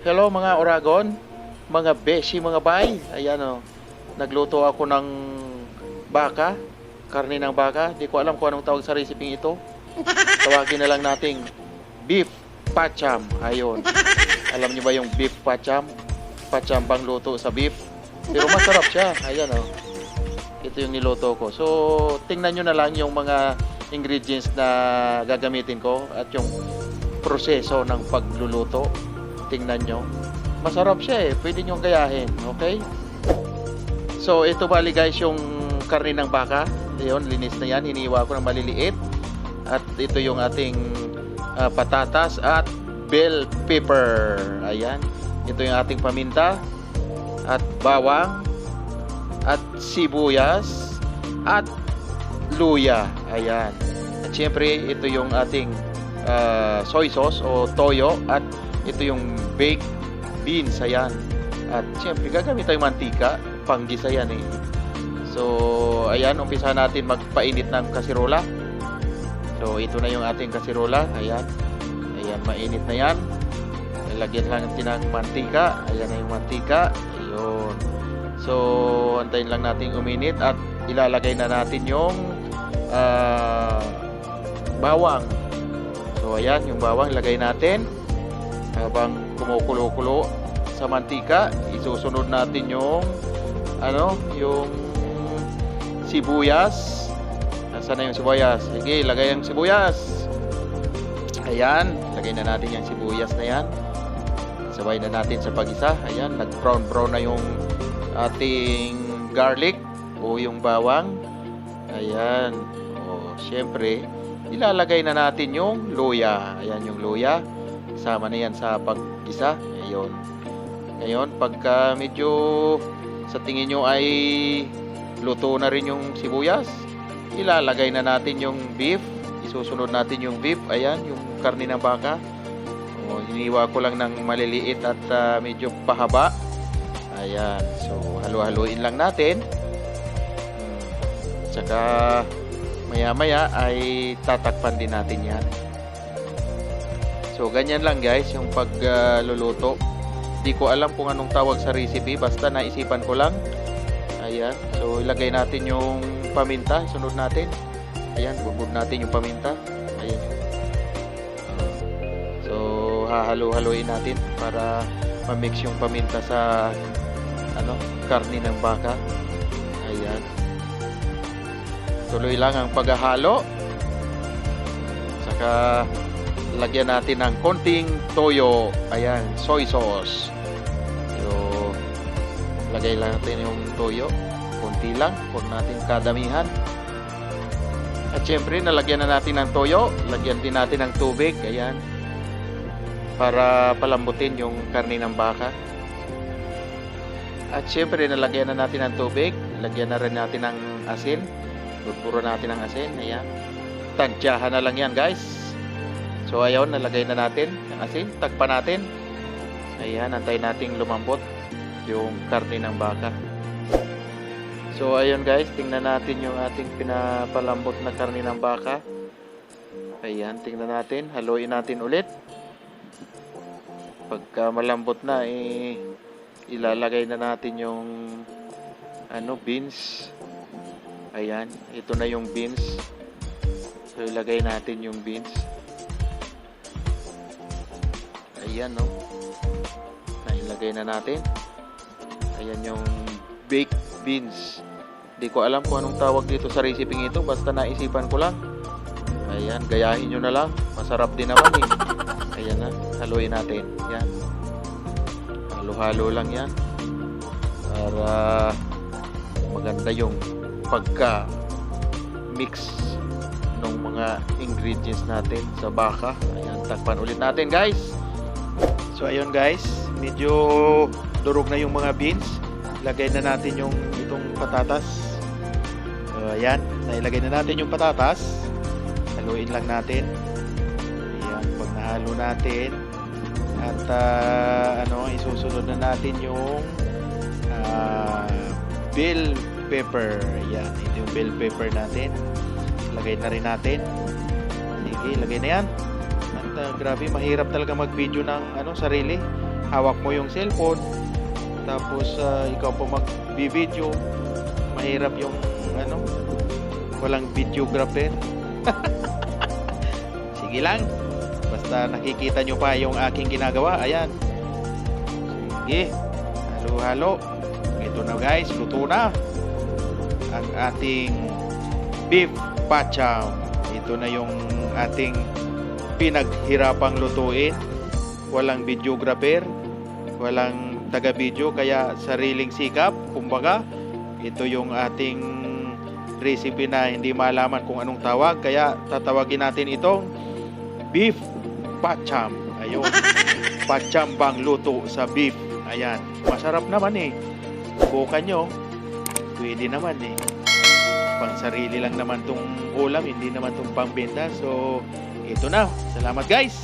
Hello mga Oragon, mga beshi, mga bay. Ayan o, nagluto ako ng baka, karne ng baka. Di ko alam kung anong tawag sa recipe ito. Tawagin na lang nating beef pacham. Ayun. Alam niyo ba yung beef pacham? Pacham bang luto sa beef? Pero masarap siya. Ayan o. Ito yung niluto ko. So, tingnan nyo na lang yung mga ingredients na gagamitin ko at yung proseso ng pagluluto. Tingnan nyo. Masarap siya eh. Pwede nyo gayahin. Okay? So, ito bali guys yung karne ng baka. Ayun, linis na yan. Hiniwa ko ng maliliit. At ito yung ating patatas at bell pepper. Ayan. Ito yung ating paminta. At bawang. At sibuyas. At luya. Ayan. At syempre, ito yung ating soy sauce o toyo. At ito yung baked beans, ayan. At syempre gagamit tayong mantika, panggisa yan eh. So, ayan, umpisa natin magpainit ng kasirola. So, ito na yung ating kasirola, ayan. Ayan, mainit na yan. Lagyan lang natin ng mantika, ayan na yung mantika. Ayun. So, antayin lang natin uminit at ilalagay na natin yung bawang. So, ayan, yung bawang ilagay natin. Habang kumukulo-kulo sa mantika, isusunod natin yung yung sibuyas. Nasaan na yung sibuyas? Sige, lagay ang sibuyas. Ayan, lagay na natin yung sibuyas na yan. Sabay na natin sa pag-isa. Ayan, nag-brown-brown na yung ating garlic o yung bawang. Ayan. O, syempre, ilalagay na natin yung luya. Ayan yung luya. Sama na yan sa pag-gisa. Ngayon. Ngayon, pagka medyo sa tingin nyo ay luto na rin yung sibuyas, ilalagay na natin yung beef. Isusunod natin yung beef. Ayan, yung karne ng baka. O, hiniwa ko lang ng maliliit at medyo pahaba. Ayan. So, halo-haloin lang natin. Tsaka, maya-maya ay tatakpan din natin yan. So, ganyan lang guys, yung pagluluto. Di ko alam kung anong tawag sa recipe, basta naisipan ko lang. Ayan. So, ilagay natin yung paminta, sunod natin. Ayan, bubog natin yung paminta. Ayan. So, hahalo-haloin natin para ma-mix yung paminta sa karne ng baka. Ayan. Tuloy lang ang paghahalo. Saka lagyan natin ng konting toyo. Ayan, soy sauce. So, lagay lang natin yung toyo. Konti lang. Huwag natin kadamihan. At syempre, nalagyan na natin ng toyo. Lagyan din natin ng tubig. Ayan. Para palambutin yung karne ng baka. At syempre, nalagyan na natin ng tubig. Lagyan na rin natin ng asin. Tuturo natin ng asin. Ayan. Tansyahan na lang yan, guys. So, ayun, nalagay na natin ang asin. Tagpan natin. Ayan, antayin nating lumambot yung karne ng baka. So, ayun guys, tingnan natin yung ating pinapalambot na karne ng baka. Ayan, tingnan natin. Haluin natin ulit. Pagka malambot na, ilalagay na natin yung beans. Ayan, ito na yung beans. So, ilagay natin yung beans. Ayan, no? Nailagay na natin. Ayan yung baked beans. Di ko alam kung anong tawag dito sa recipe ito. Basta naisipan ko lang. Ayan, gayahin nyo na lang. Masarap din naman eh. Ayan na. Haluin natin. Ayan. Halo-halo lang yan. Para maganda yung pagka-mix ng mga ingredients natin sa baka. Ayan, takpan ulit natin guys. So ayun guys, medyo durog na yung mga beans. Lagay na natin yung itong patatas. So ayan, nailagay na natin yung patatas. Haluin lang natin. Ayan, pag nahalo natin at isusunod na natin yung bell pepper. Ayan, ito yung bell pepper natin. Lagay na rin natin. Sige, lagay na yan. At grabe, mahirap talaga mag-video ng sarili. hawak mo yung cellphone, tapos ikaw pa mag-video, mahirap yung walang videographer. Sige lang, basta nakikita nyo pa yung aking ginagawa. Ayan, sige, halo-halo. Ito na guys, luto na ang ating beef pacham. Ito na yung ating pinaghirapang lutuin. Walang videographer, walang taga-video, kaya sariling sikap. Kumbaga, ito yung ating recipe na hindi malaman kung anong tawag, kaya tatawagin natin itong beef pacham. Ayun, pacham bang luto sa beef. Ayan, masarap naman eh. Subukan nyo, pwede naman eh. Pang sarili lang naman tong ulam, hindi naman tong pangbenta. So, ito na. Salamat guys!